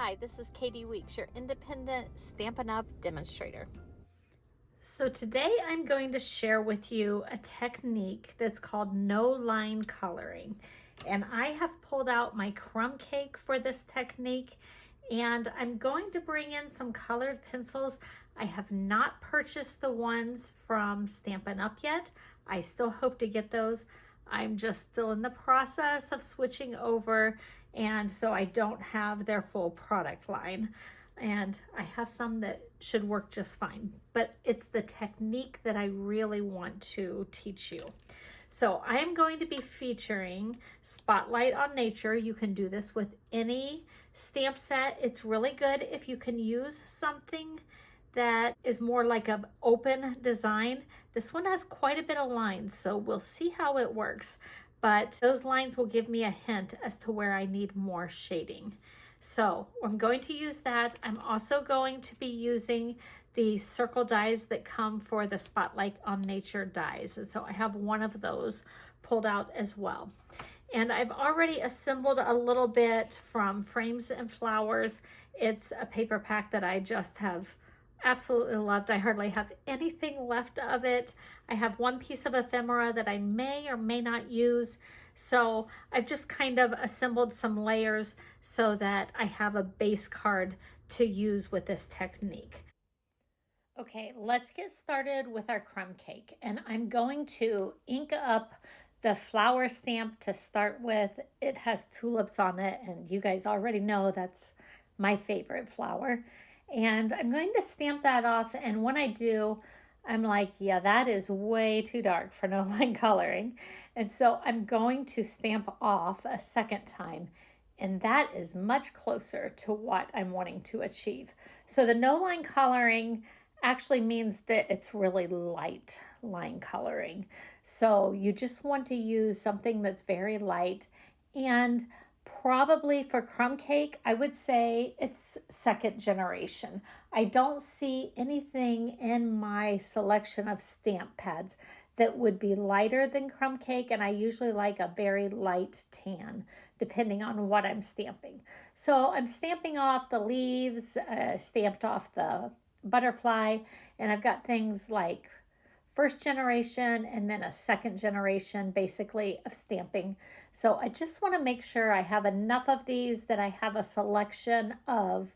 Hi, this is Katie Weeks, your independent Stampin' Up! Demonstrator. So today I'm going to share with you a technique that's called no line coloring. And I have pulled out my crumb cake for this technique, and I'm going to bring in some colored pencils. I have not purchased the ones from Stampin' Up! Yet. I still hope to get those. I'm just still in the process of switching over, and so I don't have their full product line. And I have some that should work just fine, but it's the technique that I really want to teach you. So I am going to be featuring Spotlight on Nature. You can do this with any stamp set. It's really good if you can use something that is more like an open design. This one has quite a bit of lines, so we'll see how it works. But those lines will give me a hint as to where I need more shading. So I'm going to use that. I'm also going to be using the circle dies that come for the Spotlight on Nature dies. And so I have one of those pulled out as well. And I've already assembled a little bit from Frames and Flowers. It's a paper pack that I just have absolutely loved. I hardly have anything left of it. I have one piece of ephemera that I may or may not use. So I've just kind of assembled some layers so that I have a base card to use with this technique. Okay, let's get started with our crumb cake. And I'm going to ink up the flower stamp to start with. It has tulips on it, and you guys already know that's my favorite flower. And I'm going to stamp that off, and when I do, I'm like, yeah, that is way too dark for no line coloring. And so I'm going to stamp off a second time, and that is much closer to what I'm wanting to achieve. So the no line coloring actually means that it's really light line coloring. So you just want to use something that's very light, and probably for crumb cake, I would say it's second generation. I don't see anything in my selection of stamp pads that would be lighter than crumb cake, and I usually like a very light tan, depending on what I'm stamping. So I'm stamping off the leaves, stamped off the butterfly, and I've got things like first generation and then a second generation basically of stamping. So I just want to make sure I have enough of these that I have a selection of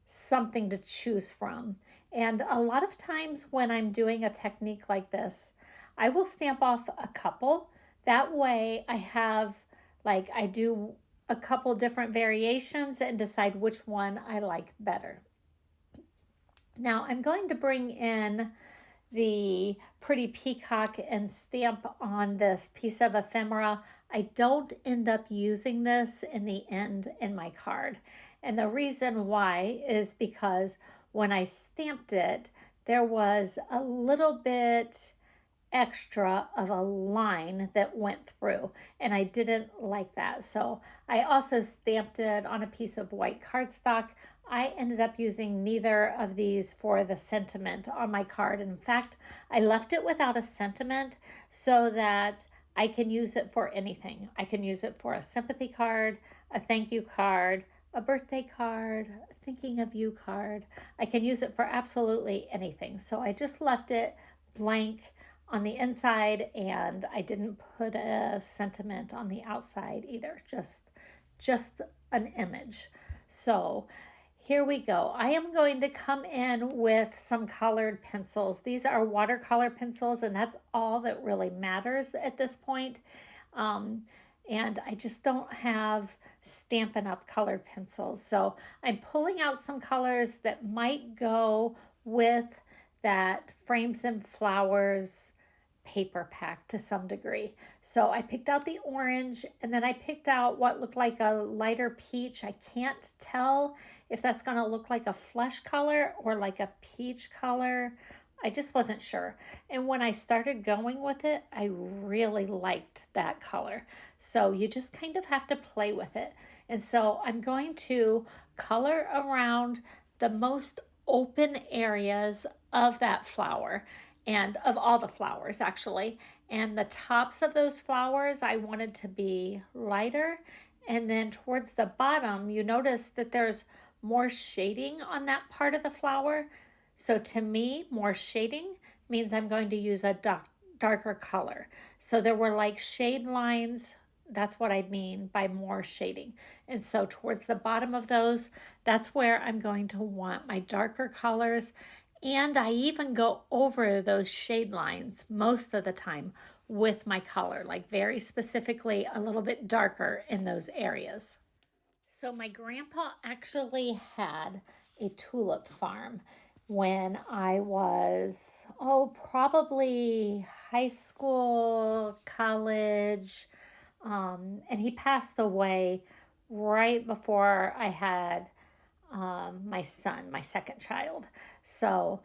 something to choose from. And a lot of times when I'm doing a technique like this, I will stamp off a couple. That way I have, like, I do a couple different variations and decide which one I like better. Now I'm going to bring in the pretty peacock and stamp on this piece of ephemera. I don't end up using this in the end in my card. And the reason why is because when I stamped it, there was a little bit extra of a line that went through, and I didn't like that. So I also stamped it on a piece of white cardstock. I ended up using neither of these for the sentiment on my card. In fact, I left it without a sentiment so that I can use it for anything. I can use it for a sympathy card, a thank you card, a birthday card, a thinking of you card. I can use it for absolutely anything. So I just left it blank on the inside, and I didn't put a sentiment on the outside either, just an image. So here we go. I am going to come in with some colored pencils. These are watercolor pencils, and that's all that really matters at this point. And I just don't have Stampin' Up! Colored pencils. So I'm pulling out some colors that might go with that Frames and Flowers paper pack to some degree. So I picked out the orange, and then I picked out what looked like a lighter peach. I can't tell if that's going to look like a flesh color or like a peach color. I just wasn't sure. And when I started going with it, I really liked that color. So you just kind of have to play with it. And so I'm going to color around the most open areas of that flower, and of all the flowers actually. And the tops of those flowers I wanted to be lighter, And then towards the bottom, you notice that there's more shading on that part of the flower. So to me, more shading means I'm going to use a darker color. So there were like shade lines. That's what I mean by more shading. And so towards the bottom of those, that's where I'm going to want my darker colors. And I even go over those shade lines most of the time with my color, like very specifically a little bit darker in those areas. So my grandpa actually had a tulip farm when I was, probably high school, college, and he passed away right before I had my son, my second child. So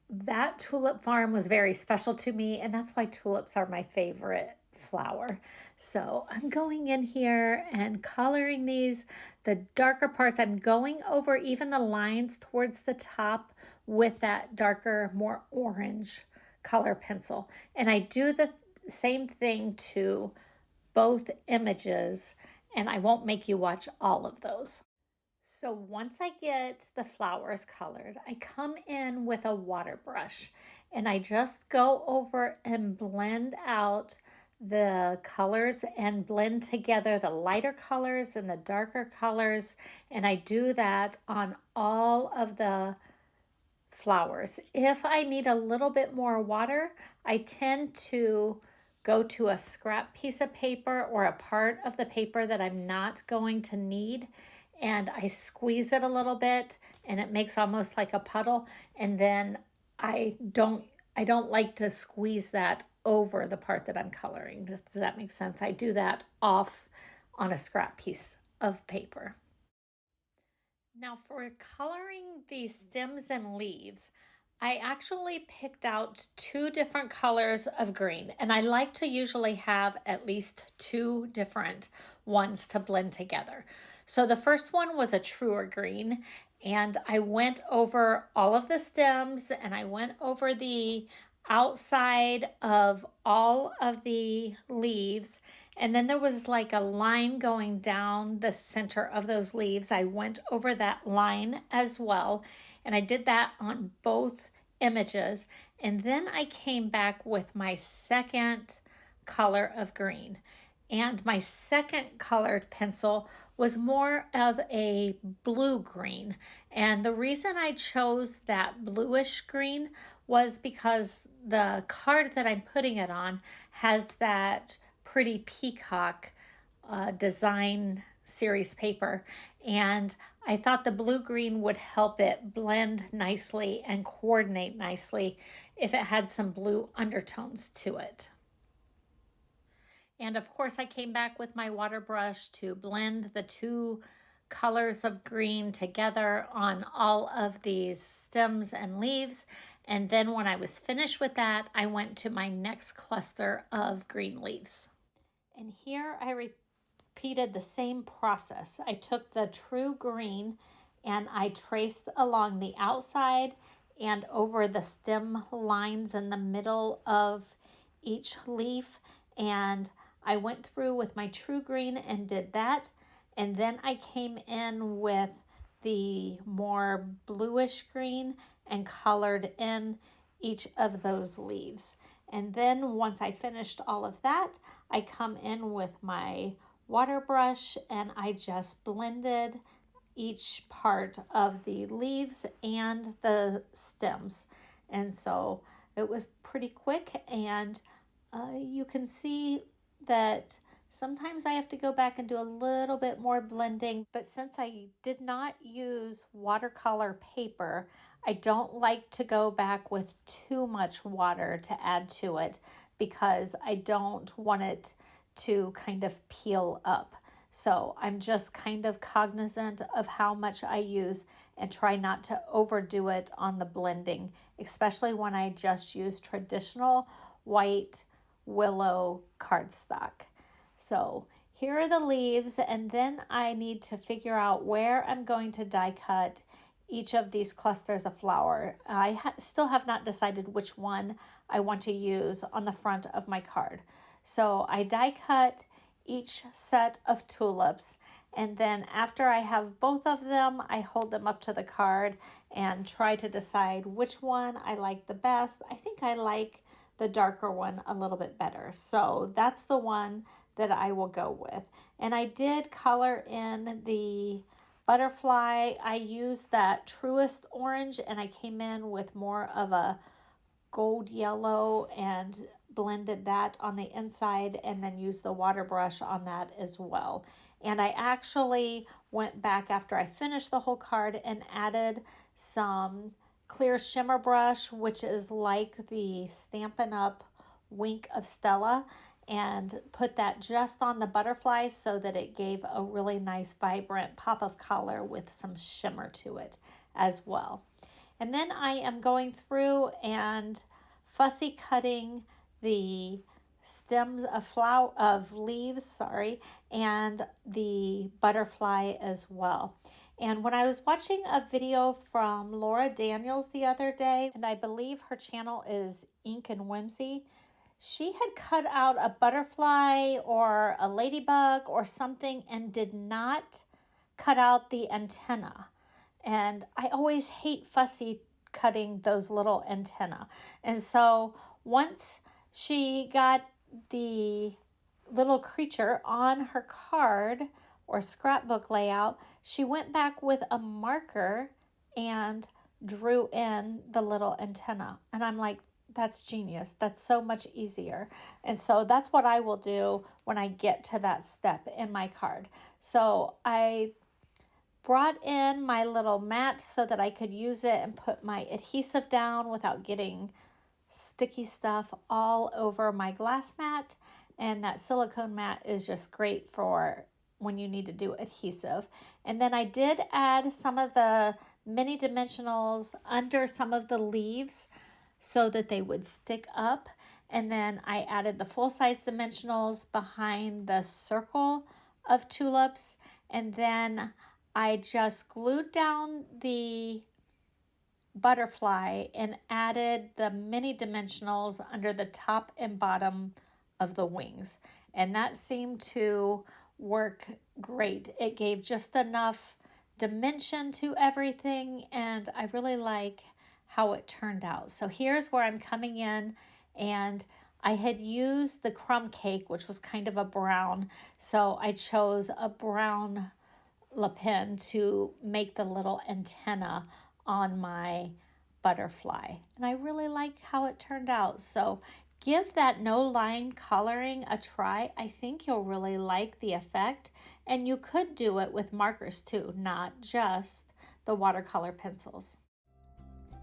that tulip farm was very special to me, and that's why tulips are my favorite flower. So I'm going in here and coloring these, the darker parts. I'm going over even the lines towards the top with that darker, more orange color pencil. And I do the same thing to both images, and I won't make you watch all of those. So once I get the flowers colored, I come in with a water brush and I just go over and blend out the colors and blend together the lighter colors and the darker colors. And I do that on all of the flowers. If I need a little bit more water, I tend to go to a scrap piece of paper or a part of the paper that I'm not going to need, and I squeeze it a little bit and it makes almost like a puddle, and then I don't like to squeeze that over the part that I'm coloring. Does that make sense? I do that off on a scrap piece of paper. Now for coloring the stems and leaves, I actually picked out two different colors of green, and I like to usually have at least two different ones to blend together. So the first one was a truer green, and I went over all of the stems and I went over the outside of all of the leaves, and then there was like a line going down the center of those leaves. I went over that line as well, and I did that on both images. And then I came back with my second color of green. And my second colored pencil was more of a blue green. And the reason I chose that bluish green was because the card that I'm putting it on has that pretty peacock design series paper, and I thought the blue-green would help it blend nicely and coordinate nicely if it had some blue undertones to it. And of course I came back with my water brush to blend the two colors of green together on all of these stems and leaves. And then when I was finished with that, I went to my next cluster of green leaves. And here I repeated the same process. I took the true green and I traced along the outside and over the stem lines in the middle of each leaf, and I went through with my true green and did that, and then I came in with the more bluish green and colored in each of those leaves. And then once I finished all of that, I come in with my water brush and I just blended each part of the leaves and the stems. And so it was pretty quick, and you can see that sometimes I have to go back and do a little bit more blending, but since I did not use watercolor paper, I don't like to go back with too much water to add to it because I don't want it to kind of peel up. So I'm just kind of cognizant of how much I use and try not to overdo it on the blending, especially when I just use traditional white Willow cardstock. So here are the leaves, and then I need to figure out where I'm going to die cut each of these clusters of flower. I still have not decided which one I want to use on the front of my card. So I die cut each set of tulips. And then after I have both of them, I hold them up to the card and try to decide which one I like the best. I think I like the darker one a little bit better. So that's the one that I will go with. And I did color in the butterfly. I used that truest orange and I came in with more of a gold yellow and blended that on the inside and then used the water brush on that as well. And I actually went back after I finished the whole card and added some clear shimmer brush, which is like the Stampin' Up! Wink of Stella, and put that just on the butterflies so that it gave a really nice vibrant pop of color with some shimmer to it as well. And then I am going through and fussy cutting the stems of leaves, and the butterfly as well. And when I was watching a video from Laura Daniels the other day, and I believe her channel is Ink and Whimsy, she had cut out a butterfly or a ladybug or something and did not cut out the antenna. And I always hate fussy cutting those little antenna. And so once she got the little creature on her card or scrapbook layout, she went back with a marker and drew in the little antenna. And I'm like, that's genius. That's so much easier. And so that's what I will do when I get to that step in my card. So I brought in my little mat so that I could use it and put my adhesive down without getting sticky stuff all over my glass mat. And that silicone mat is just great for when you need to do adhesive. And then I did add some of the mini dimensionals under some of the leaves so that they would stick up. And then I added the full-size dimensionals behind the circle of tulips. And then I just glued down the butterfly and added the mini dimensionals under the top and bottom of the wings. And that seemed to work great. It gave just enough dimension to everything, and I really like how it turned out. So here's where I'm coming in, and I had used the crumb cake, which was kind of a brown, so I chose a brown pen to make the little antenna on my butterfly. And I really like how it turned out. So give that no line coloring a try. I think you'll really like the effect. And you could do it with markers too, not just the watercolor pencils.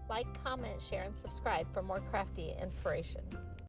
Like, comment, share, and subscribe for more crafty inspiration.